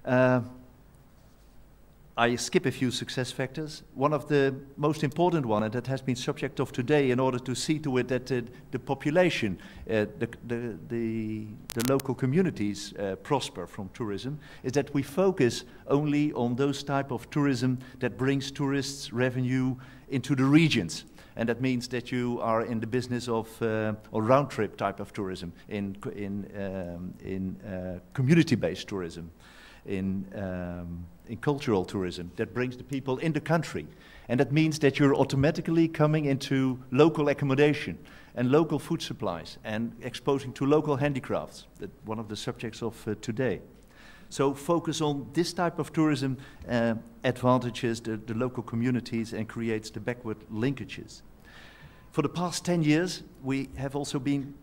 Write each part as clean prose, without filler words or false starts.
I skip a few success factors. One of the most important one, and that has been subject of today in order to see to it that the population, the local communities prosper from tourism, is that we focus only on those type of tourism that brings tourists revenue into the regions. And that means that you are in the business of or round trip type of tourism, in community-based tourism, in cultural tourism that brings the people in the country. And that means that you're automatically coming into local accommodation and local food supplies and exposing to local handicrafts, one of the subjects of today. So focus on this type of tourism advantages the local communities and creates the backward linkages. For the past 10 years, we have also been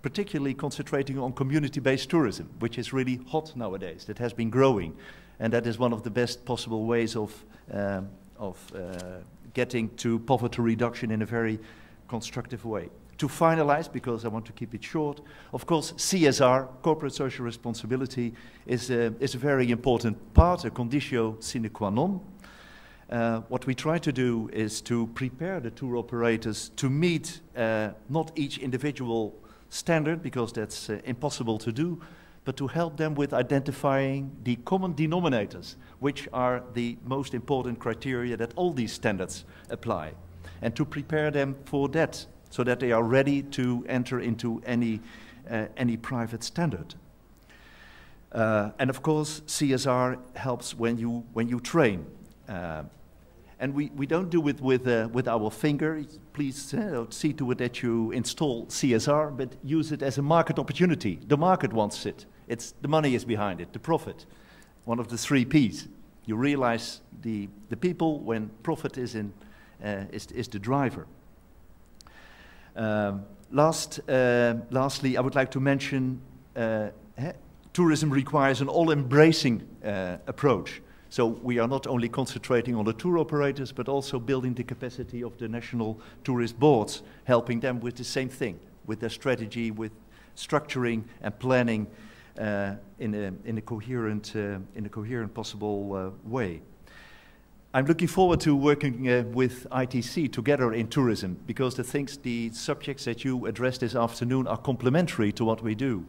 particularly concentrating on community-based tourism, which is really hot nowadays. That has been growing, and that is one of the best possible ways of getting to poverty reduction in a very constructive way. To finalize, because I want to keep it short, of course, CSR, corporate social responsibility, is a very important part, a conditio sine qua non. What we try to do is to prepare the tour operators to meet not each individual standard, because that's impossible to do, but to help them with identifying the common denominators, which are the most important criteria that all these standards apply, and to prepare them for that, so that they are ready to enter into any private standard. And of course, CSR helps when you train. And we don't do it with our finger. Please see to it that you install CSR, but use it as a market opportunity. The market wants it. The money is behind it, the profit. One of the 3 Ps. You realize the people when profit is the driver. Lastly, I would like to mention tourism requires an all-embracing approach. So we are not only concentrating on the tour operators, but also building the capacity of the national tourist boards, helping them with the same thing, with their strategy, with structuring and planning in a coherent possible way. I'm looking forward to working with ITC together in tourism, because the subjects that you addressed this afternoon are complementary to what we do.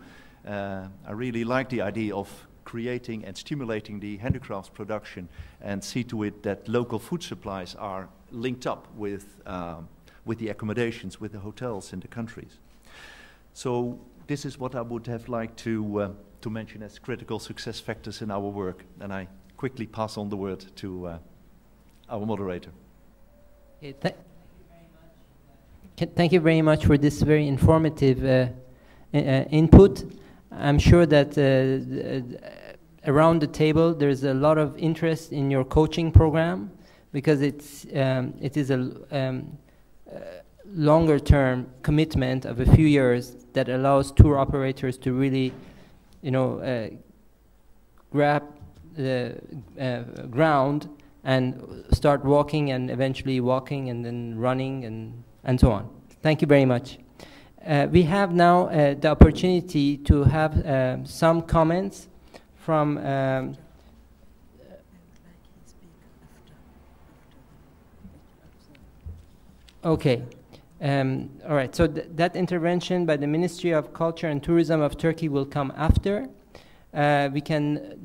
I really like the idea of creating and stimulating the handicrafts production and see to it that local food supplies are linked up with the accommodations, with the hotels in the countries. So this is what I would have liked to mention as critical success factors in our work. And I quickly pass on the word to our moderator. Okay, thank you very much for this very informative input. I'm sure that around the table there's a lot of interest in your coaching program, because it is a longer term commitment of a few years that allows tour operators to really, grab the ground and start walking, and eventually walking, and then running, and so on. Thank you very much. We have now the opportunity to have some comments from okay. All right, so that intervention by the Ministry of Culture and Tourism of Turkey will come after. We can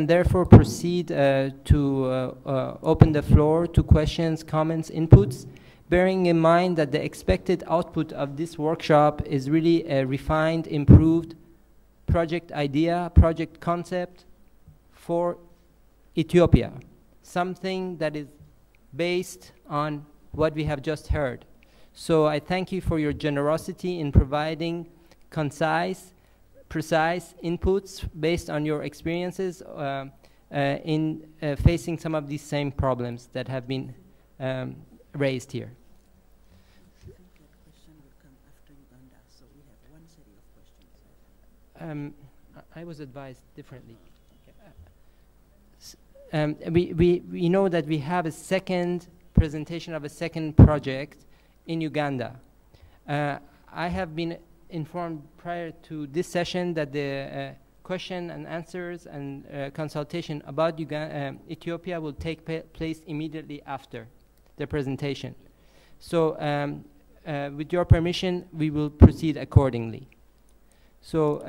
therefore proceed to open the floor to questions, comments, inputs, bearing in mind that the expected output of this workshop is really a refined, improved project idea, project concept for Ethiopia, something that is based on what we have just heard. So I thank you for your generosity in providing concise, precise inputs based on your experiences in facing some of these same problems that have been raised here. I think that question will come after Uganda, so we have one set of questions. I was advised differently. We know that we have a second presentation of a second project in Uganda. I have been informed prior to this session that the question and answers and consultation about Ethiopia will take place immediately after the presentation. So with your permission, we will proceed accordingly. So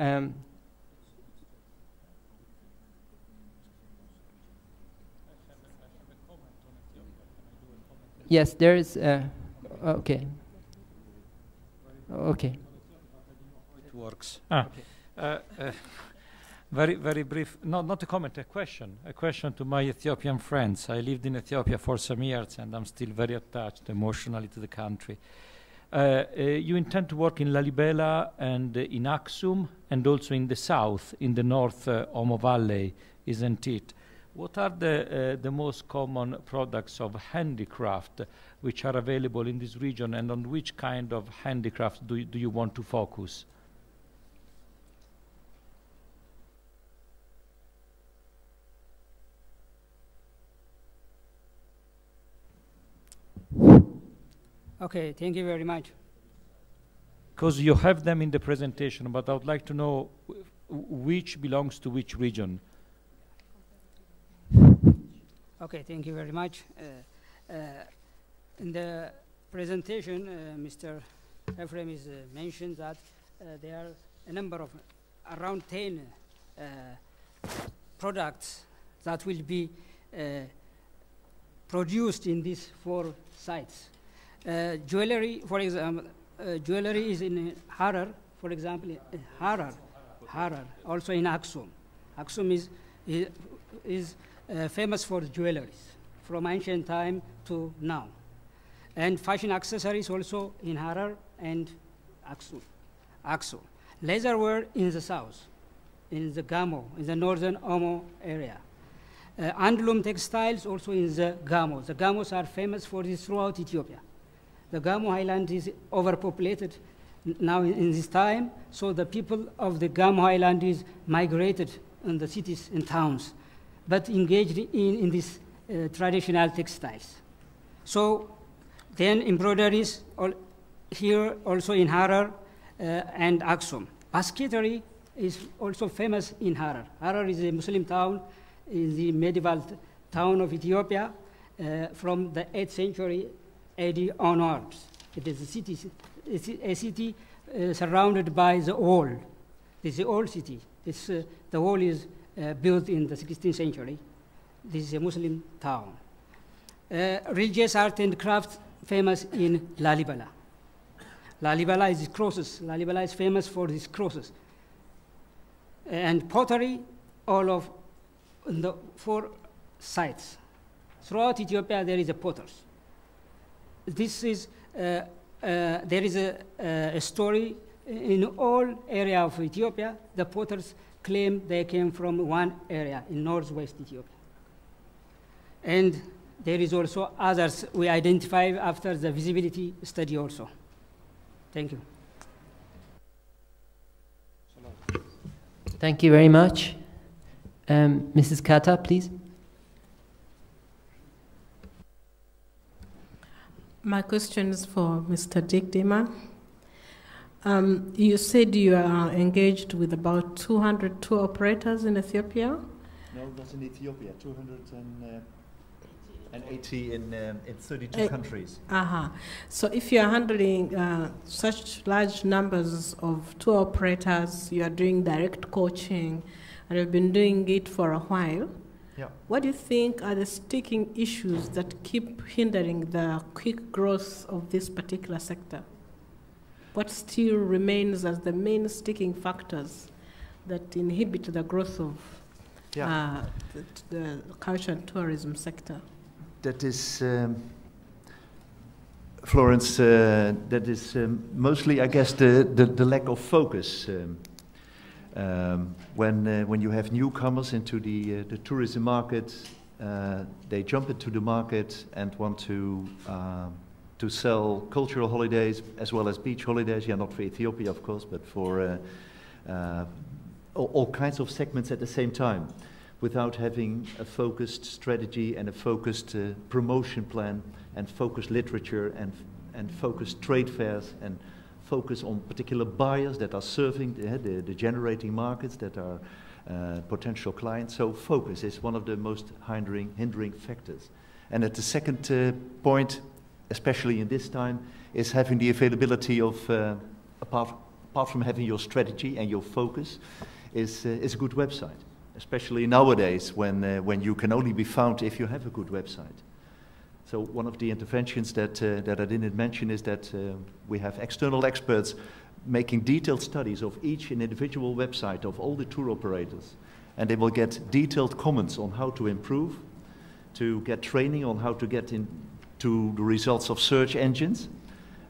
yes, there is, okay. Okay. It works. Okay. Very brief, not a comment, a question to my Ethiopian friends. I lived in Ethiopia for some years and I'm still very attached emotionally to the country. You intend to work in Lalibela and in Aksum and also in the south, in the north Omo Valley, isn't it? What are the most common products of handicraft which are available in this region, and on which kind of handicraft do you want to focus? Okay, thank you very much. Because you have them in the presentation, but I would like to know which belongs to which region. Okay, thank you very much. In the presentation, Mr. Ephraim is mentioned that there are a number of around 10 products that will be produced in these 4 sites. Jewelry, for example, jewelry is in Harar, for example, Harar, also in Aksum. Aksum is famous for jewelries from ancient time to now. And fashion accessories also in Harar and Aksum. Leatherware in the south, in the Gamo, in the northern Omo area. Handloom textiles also in the Gamo. The Gamos are famous for this throughout Ethiopia. The Gamo Highland is overpopulated now in this time, so the people of the Gamo Highland is migrated in the cities and towns, but engaged in these traditional textiles. So then embroideries here also in Harar and Aksum. Basketry is also famous in Harar. Harar is a Muslim town, in the medieval town of Ethiopia from the 8th century AD onwards. It is a city surrounded by the wall. This is an old city. The wall is built in the 16th century. This is a Muslim town. Religious art and crafts famous in Lalibela. Lalibela is crosses. Lalibela is famous for these crosses. And pottery, all of the 4 sites. Throughout Ethiopia, there is a potters. This is, there is a story in all area of Ethiopia. The potters claim they came from one area in northwest Ethiopia. And there is also others we identify after the visibility study also. Thank you. Thank you very much. Mrs. Kata, please. My question is for Mr. Dick Dima. You said you are engaged with about 200 tour operators in Ethiopia? No, that's in Ethiopia, 280 in 32 countries. So if you are handling such large numbers of tour operators, you are doing direct coaching, and you've been doing it for a while, yeah. What do you think are the sticking issues that keep hindering the quick growth of this particular sector? What still remains as the main sticking factors that inhibit the growth of the culture and tourism sector? That is, Florence, that is mostly, I guess, the lack of focus. When you have newcomers into the tourism market, they jump into the market and want to sell cultural holidays as well as beach holidays. Yeah, not for Ethiopia, of course, but for all kinds of segments at the same time, without having a focused strategy and a focused promotion plan and focused literature and focused trade fairs and focus on particular buyers that are serving the generating markets that are potential clients. So focus is one of the most hindering factors. And at the second point, especially in this time, is having the availability of, apart from having your strategy and your focus, is a good website, especially nowadays when you can only be found if you have a good website. So one of the interventions that I didn't mention is that we have external experts making detailed studies of each individual website of all the tour operators, and they will get detailed comments on how to improve, to get training on how to get into the results of search engines,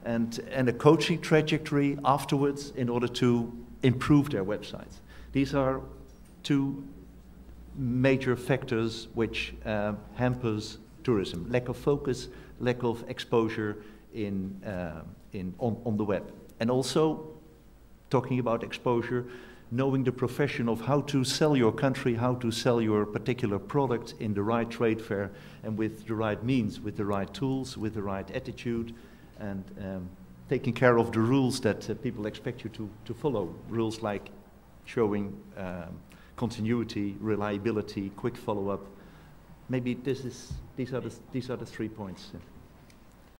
and a coaching trajectory afterwards in order to improve their websites. These are two major factors which hampers tourism: lack of focus, lack of exposure on the web. And also, talking about exposure, knowing the profession of how to sell your country, how to sell your particular product in the right trade fair and with the right means, with the right tools, with the right attitude, and taking care of the rules that people expect you to follow. Rules like showing continuity, reliability, quick follow-up. Maybe these are the 3 points.